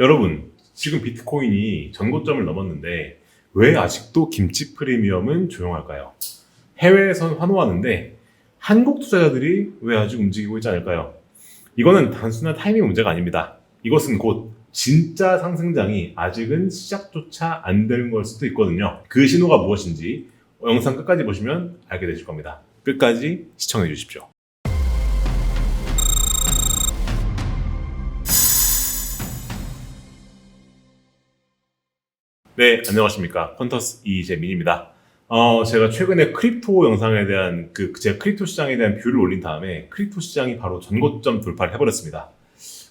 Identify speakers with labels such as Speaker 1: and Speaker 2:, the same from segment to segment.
Speaker 1: 여러분, 지금 비트코인이 전고점을 넘었는데 왜 아직도 김치 프리미엄은 조용할까요? 해외에선 환호하는데 한국 투자자들이 왜 아직 움직이고 있지 않을까요? 이거는 단순한 타이밍 문제가 아닙니다. 이것은 곧 진짜 상승장이 아직은 시작조차 안 되는 걸 수도 있거든요. 그 신호가 무엇인지 영상 끝까지 보시면 알게 되실 겁니다. 끝까지 시청해 주십시오. 네, 안녕하십니까. 펀터스 이재민입니다. 제가 최근에 크립토 영상에 대한 제가 크립토 시장에 대한 뷰를 올린 다음에 크립토 시장이 바로 전고점 돌파를 해버렸습니다.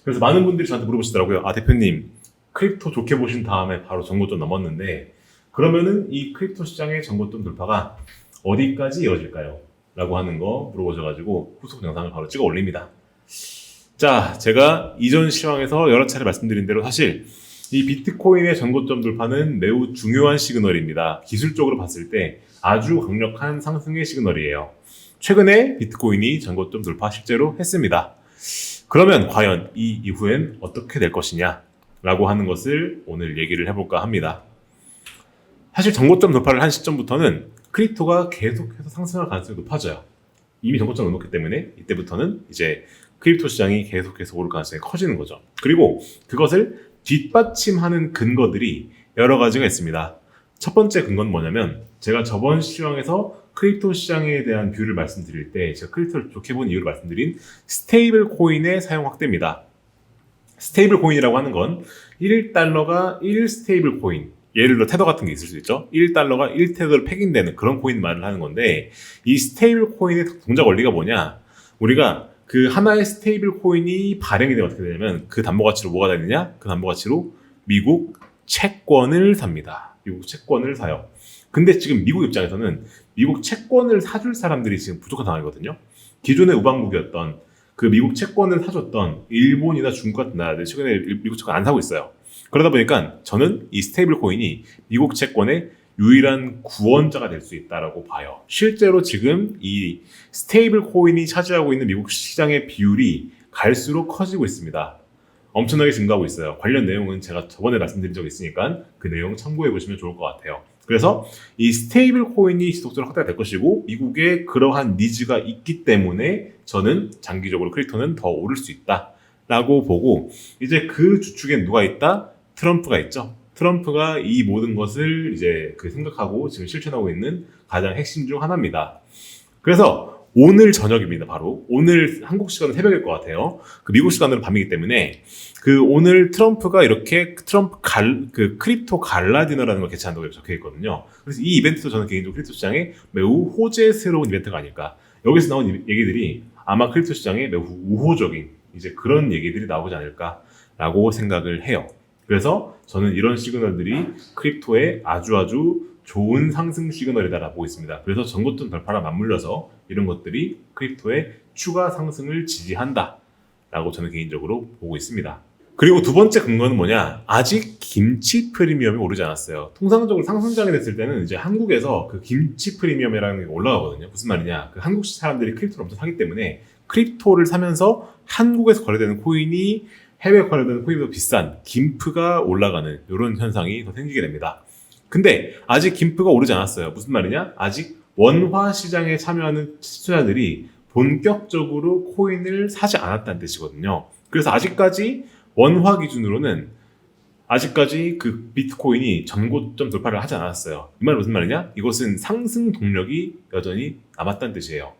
Speaker 1: 그래서 많은 분들이 저한테 물어보시더라고요. 아, 대표님, 크립토 좋게 보신 다음에 바로 전고점 넘었는데, 그러면은 이 크립토 시장의 전고점 돌파가 어디까지 이어질까요? 라고 하는 거 물어보셔가지고 후속 영상을 바로 찍어 올립니다. 자, 제가 이전 시황에서 여러 차례 말씀드린 대로 사실 이 비트코인의 전고점 돌파는 매우 중요한 시그널입니다. 기술적으로 봤을 때 아주 강력한 상승의 시그널이에요. 최근에 비트코인이 전고점 돌파 실제로 했습니다. 그러면 과연 이 이후엔 어떻게 될 것이냐 라고 하는 것을 오늘 얘기를 해볼까 합니다. 사실 전고점 돌파를 한 시점부터는 크립토가 계속해서 상승할 가능성이 높아져요. 이미 전고점을 넘었기 때문에 이때부터는 이제 크립토 시장이 계속해서 오를 가능성이 커지는 거죠. 그리고 그것을 뒷받침하는 근거들이 여러 가지가 있습니다. 첫 번째 근거는 뭐냐면 제가 저번 시황에서 크립토 시장에 대한 뷰를 말씀드릴 때 제가 크립토를 좋게 본 이유를 말씀드린 스테이블 코인의 사용 확대입니다. 스테이블 코인이라고 하는 건 1달러가 1 스테이블 코인, 예를 들어 테더 같은 게 있을 수 있죠. 1달러가 1테더를 팩인되는 그런 코인 말을 하는 건데, 이 스테이블 코인의 동작 원리가 뭐냐, 우리가 그 하나의 스테이블 코인이 발행이 되면 어떻게 되냐면 그 담보 가치로 뭐가 되느냐, 그 담보 가치로 미국 채권을 삽니다. 미국 채권을 사요. 근데 지금 미국 입장에서는 미국 채권을 사줄 사람들이 지금 부족한 상황이거든요. 기존의 우방국이었던 그 미국 채권을 사줬던 일본이나 중국 같은 나라들이 최근에 미국 채권 안 사고 있어요. 그러다 보니까 저는 이 스테이블 코인이 미국 채권의 유일한 구원자가 될 수 있다라고 봐요. 실제로 지금 이 스테이블 코인이 차지하고 있는 미국 시장의 비율이 갈수록 커지고 있습니다. 엄청나게 증가하고 있어요. 관련 내용은 제가 저번에 말씀드린 적이 있으니까 그 내용 참고해 보시면 좋을 것 같아요. 그래서 이 스테이블 코인이 지속적으로 확대가 될 것이고 미국에 그러한 니즈가 있기 때문에 저는 장기적으로 크립토는 더 오를 수 있다라고 보고, 이제 그 주축에 누가 있다? 트럼프가 있죠. 트럼프가 이 모든 것을 이제 생각하고 지금 실천하고 있는 가장 핵심 중 하나입니다. 그래서 오늘 저녁입니다. 바로 오늘 한국 시간은 새벽일 것 같아요. 그 미국 시간으로 밤이기 때문에 그 오늘 트럼프가 이렇게 크립토 갈라 디너라는 걸 개최한다고 적혀 있거든요. 그래서 이 이벤트도 저는 개인적으로 크립토 시장에 매우 호재스러운 이벤트가 아닐까. 여기서 나온 얘기들이 아마 크립토 시장에 매우 우호적인 이제 그런 얘기들이 나오지 않을까라고 생각을 해요. 그래서 저는 이런 시그널들이 크립토의 아주 좋은 상승 시그널이다라고 보고 있습니다. 그래서 전고점 돌파랑 맞물려서 이런 것들이 크립토의 추가 상승을 지지한다라고 저는 개인적으로 보고 있습니다. 그리고 두 번째 근거는 뭐냐? 아직 김치 프리미엄이 오르지 않았어요. 통상적으로 상승장이 됐을 때는 이제 한국에서 그 김치 프리미엄이라는 게 올라가거든요. 무슨 말이냐? 그 한국 사람들이 크립토를 엄청 사기 때문에 크립토를 사면서 한국에서 거래되는 코인이 해외 거래되는 코인보다 비싼 김프가 올라가는 이런 현상이 더 생기게 됩니다. 근데 아직 김프가 오르지 않았어요. 무슨 말이냐? 아직 원화 시장에 참여하는 투자자들이 본격적으로 코인을 사지 않았다는 뜻이거든요. 그래서 아직까지 원화 기준으로는 아직까지 그 비트코인이 전고점 돌파를 하지 않았어요. 이 말은 무슨 말이냐? 이것은 상승 동력이 여전히 남았다는 뜻이에요.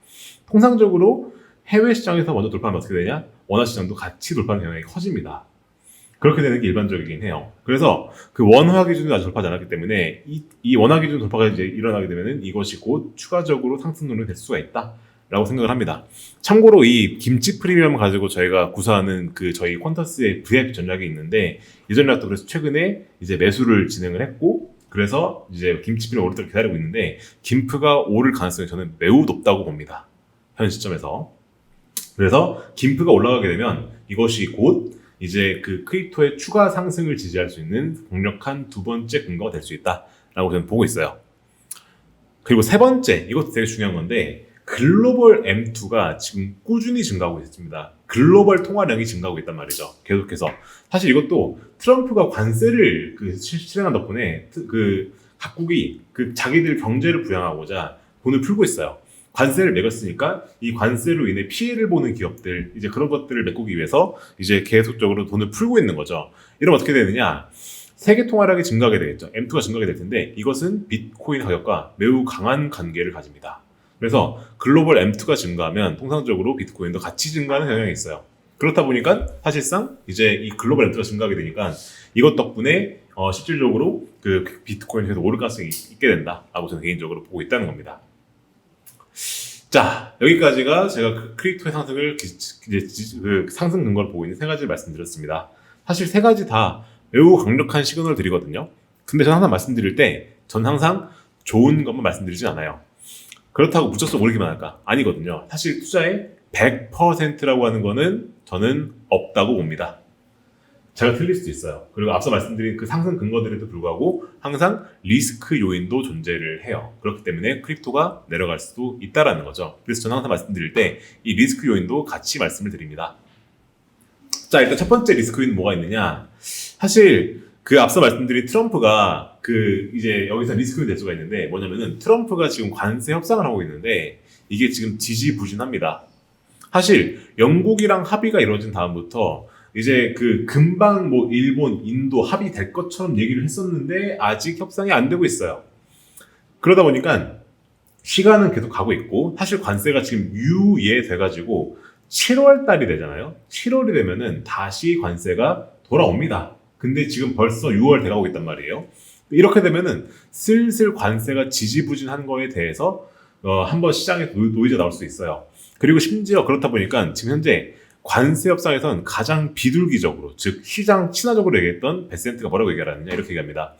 Speaker 1: 통상적으로 해외 시장에서 먼저 돌파하면 어떻게 되냐? 원화 시장도 같이 돌파하는 경향이 커집니다. 그렇게 되는 게 일반적이긴 해요. 그래서 그 원화 기준도 아직 돌파하지 않았기 때문에 이 원화 기준 돌파가 이제 일어나게 되면은 이것이 곧 추가적으로 상승 동력이 될 수가 있다라고 생각을 합니다. 참고로 이 김치 프리미엄을 가지고 저희가 구사하는 저희 퀀터스의 VIP 전략이 있는데, 이 전략도 그래서 최근에 이제 매수를 진행을 했고, 그래서 이제 김치 프리미엄 오를 때를 기다리고 있는데 김프가 오를 가능성이 저는 매우 높다고 봅니다. 현 시점에서. 그래서 김프가 올라가게 되면 이것이 곧 이제 그 크립토의 추가 상승을 지지할 수 있는 강력한 두 번째 근거가 될 수 있다라고 저는 보고 있어요. 그리고 세 번째, 이것도 되게 중요한 건데 글로벌 M2가 지금 꾸준히 증가하고 있습니다. 글로벌 통화량이 증가하고 있단 말이죠. 계속해서. 사실 이것도 트럼프가 관세를 실행한 덕분에 각국이 자기들 경제를 부양하고자 돈을 풀고 있어요. 관세를 매겼으니까 이 관세로 인해 피해를 보는 기업들, 이제 그런 것들을 메꾸기 위해서 이제 계속적으로 돈을 풀고 있는 거죠. 이러면 어떻게 되느냐? 세계 통화량이 증가하게 되겠죠. M2가 증가하게 될 텐데 이것은 비트코인 가격과 매우 강한 관계를 가집니다. 그래서 글로벌 M2가 증가하면 통상적으로 비트코인도 같이 증가하는 경향이 있어요. 그렇다 보니까 사실상 이제 이 글로벌 M2가 증가하게 되니까 이것 덕분에 실질적으로 비트코인이 계속 오를 가능성이 있게 된다라고 저는 개인적으로 보고 있다는 겁니다. 자, 여기까지가 제가 크립토의 상승을 상승 근거를 보고 있는 세 가지를 말씀드렸습니다. 사실 세 가지 다 매우 강력한 시그널을 드리거든요. 근데 저는 항상 말씀드릴 때 전 항상 좋은 것만 말씀드리진 않아요. 그렇다고 무조건 오르기만 할까? 아니거든요. 사실 투자의 100%라고 하는 거는 저는 없다고 봅니다. 제가 틀릴 수도 있어요. 그리고 앞서 말씀드린 상승 근거들에도 불구하고 항상 리스크 요인도 존재를 해요. 그렇기 때문에 크립토가 내려갈 수도 있다라는 거죠. 그래서 저는 항상 말씀드릴 때 이 리스크 요인도 같이 말씀을 드립니다. 자, 일단 첫 번째 리스크 요인은 뭐가 있느냐? 사실 앞서 말씀드린 트럼프가 이제 여기서 리스크 요인이 될 수가 있는데 뭐냐면은 트럼프가 지금 관세 협상을 하고 있는데 이게 지금 지지부진합니다. 사실 영국이랑 합의가 이루어진 다음부터 이제 금방 일본, 인도 합의될 것처럼 얘기를 했었는데 아직 협상이 안 되고 있어요. 그러다 보니까 시간은 계속 가고 있고 사실 관세가 지금 유예돼가지고 7월 달이 되잖아요. 7월이 되면은 다시 관세가 돌아옵니다. 근데 지금 벌써 6월 돼가고 있단 말이에요. 이렇게 되면은 슬슬 관세가 지지부진한 거에 대해서 한번 시장에 노이즈가 나올 수 있어요. 그리고 심지어 그렇다 보니까 지금 현재 관세 협상에선 가장 비둘기적으로, 즉 시장 친화적으로 얘기했던 베센트가 뭐라고 얘기하느냐 이렇게 얘기합니다.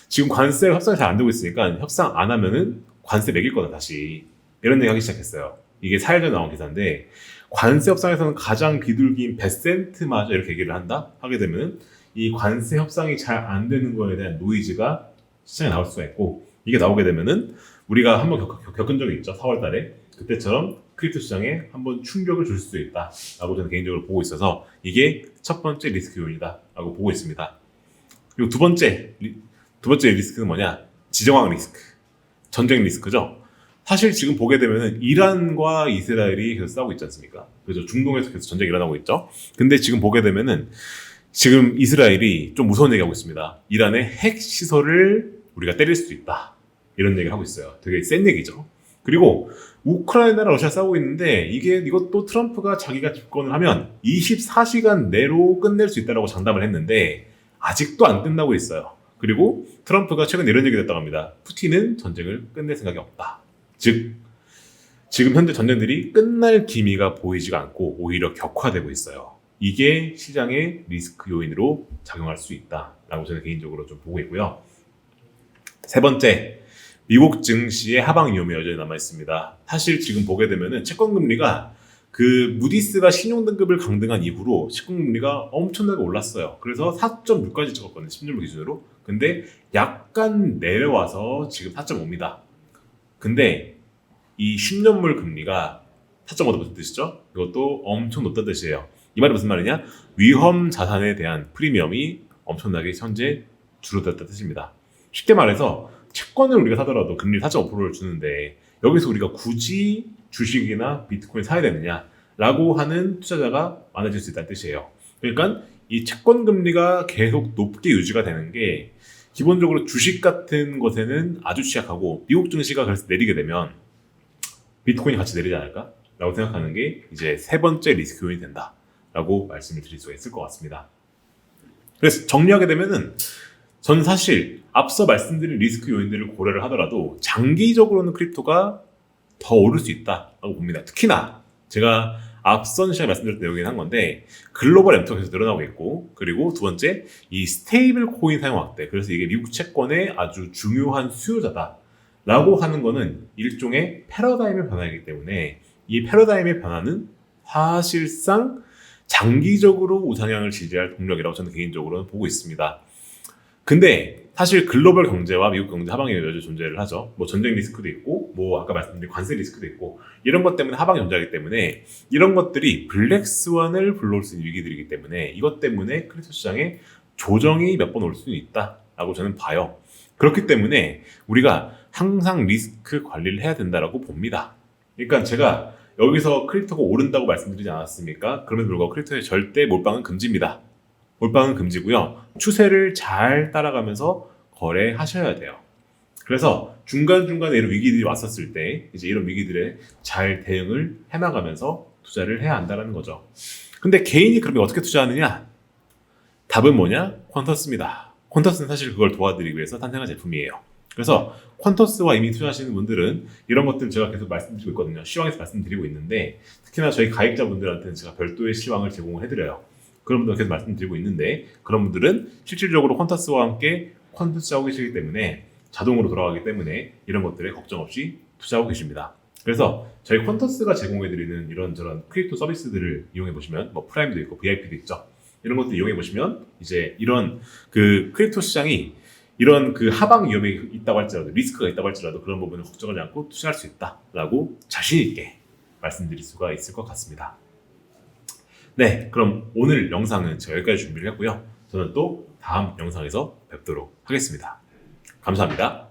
Speaker 1: 지금 관세 협상이 잘 안 되고 있으니까 협상 안 하면은 관세 매길 거다 다시 이런 얘기 하기 시작했어요. 이게 4일 전에 나온 기사인데 관세 협상에서는 가장 비둘기인 베센트마저 이렇게 얘기를 하게 되면 이 관세 협상이 잘 안 되는 거에 대한 노이즈가 시장에 나올 수가 있고 이게 나오게 되면은 우리가 한번 겪은 적이 있죠. 4월 달에 그때처럼 크립토 시장에 한번 충격을 줄 수도 있다라고 저는 개인적으로 보고 있어서 이게 첫 번째 리스크 요인이다라고 보고 있습니다. 그리고 두 번째 리스크는 뭐냐? 지정학 리스크, 전쟁 리스크죠. 사실 지금 보게 되면은 이란과 이스라엘이 계속 싸우고 있지 않습니까? 그래서 중동에서 계속 전쟁이 일어나고 있죠. 근데 지금 보게 되면은 지금 이스라엘이 좀 무서운 얘기하고 있습니다. 이란의 핵 시설을 우리가 때릴 수도 있다. 이런 얘기를 하고 있어요. 되게 센 얘기죠. 그리고 우크라이나랑 러시아 싸우고 있는데 이것도 트럼프가 자기가 집권을 하면 24시간 내로 끝낼 수 있다고 장담을 했는데 아직도 안 끝나고 있어요. 그리고 트럼프가 최근 이런 얘기를 했다고 합니다. 푸틴은 전쟁을 끝낼 생각이 없다. 즉 지금 현재 전쟁들이 끝날 기미가 보이지가 않고 오히려 격화되고 있어요. 이게 시장의 리스크 요인으로 작용할 수 있다라고 저는 개인적으로 좀 보고 있고요. 세 번째, 미국 증시의 하방 위험이 여전히 남아있습니다. 사실 지금 보게 되면은 채권금리가 무디스가 신용등급을 강등한 이후로 채권금리가 엄청나게 올랐어요. 그래서 4.6까지 찍었거든요. 10년물 기준으로. 근데 약간 내려와서 지금 4.5입니다. 근데 이 10년물 금리가 4.5도 무슨 뜻이죠? 이것도 엄청 높다는 뜻이에요. 이 말이 무슨 말이냐? 위험 자산에 대한 프리미엄이 엄청나게 현재 줄어들었다는 뜻입니다. 쉽게 말해서 채권을 우리가 사더라도 금리 4.5%를 주는데 여기서 우리가 굳이 주식이나 비트코인 사야 되느냐라고 하는 투자자가 많아질 수 있다는 뜻이에요. 그러니까 이 채권 금리가 계속 높게 유지가 되는 게 기본적으로 주식 같은 것에는 아주 취약하고 미국 증시가 그래서 내리게 되면 비트코인이 같이 내리지 않을까? 라고 생각하는 게 이제 세 번째 리스크 요인이 된다라고 말씀을 드릴 수가 있을 것 같습니다. 그래서 정리하게 되면은 저는 사실 앞서 말씀드린 리스크 요인들을 고려를 하더라도 장기적으로는 크립토가 더 오를 수 있다고 봅니다. 특히나 제가 앞선 시간에 말씀드렸던 내용이긴 한 건데 글로벌 M2가 계속 늘어나고 있고 그리고 두 번째 이 스테이블 코인 사용 확대, 그래서 이게 미국 채권의 아주 중요한 수요자다라고 하는 거는 일종의 패러다임의 변화이기 때문에 이 패러다임의 변화는 사실상 장기적으로 우상향을 지지할 동력이라고 저는 개인적으로는 보고 있습니다. 근데 사실 글로벌 경제와 미국 경제 하방이 여전히 존재를 하죠. 뭐 전쟁 리스크도 있고, 뭐 아까 말씀드린 관세 리스크도 있고, 이런 것 때문에 하방이 존재하기 때문에 이런 것들이 블랙스완을 불러올 수 있는 위기들이기 때문에 이것 때문에 크립토 시장에 조정이 몇 번 올 수는 있다라고 저는 봐요. 그렇기 때문에 우리가 항상 리스크 관리를 해야 된다라고 봅니다. 그러니까 제가 여기서 크립토가 오른다고 말씀드리지 않았습니까? 그럼에도 불구하고 크립토에 절대 몰빵은 금지입니다. 몰빵은 금지고요. 추세를 잘 따라가면서 거래하셔야 돼요. 그래서 중간중간에 이런 위기들이 왔었을 때 이제 이런 위기들에 잘 대응을 해나가면서 투자를 해야 한다는 거죠. 근데 개인이 그러면 어떻게 투자하느냐? 답은 뭐냐? 퀀터스입니다. 퀀터스는 사실 그걸 도와드리기 위해서 탄생한 제품이에요. 그래서 퀀터스와 이미 투자하시는 분들은 이런 것들 제가 계속 말씀드리고 있거든요. 시황에서 말씀드리고 있는데 특히나 저희 가입자분들한테는 제가 별도의 시황을 제공을 해드려요. 그런 분들 계속 말씀드리고 있는데 그런 분들은 실질적으로 퀀터스와 함께 퀀터스 하고 계시기 때문에 자동으로 돌아가기 때문에 이런 것들에 걱정 없이 투자하고 계십니다. 그래서 저희 퀀터스가 제공해드리는 이런저런 크립토 서비스들을 이용해보시면 뭐 프라임도 있고 VIP도 있죠. 이런 것들 이용해보시면 이제 이런 그 크립토 시장이 이런 그 하방 위험이 있다고 할지라도 리스크가 있다고 할지라도 그런 부분을 걱정하지 않고 투자할 수 있다라고 자신 있게 말씀드릴 수가 있을 것 같습니다. 네, 그럼 오늘 영상은 제가 여기까지 준비를 했고요. 저는 또 다음 영상에서 뵙도록 하겠습니다. 감사합니다.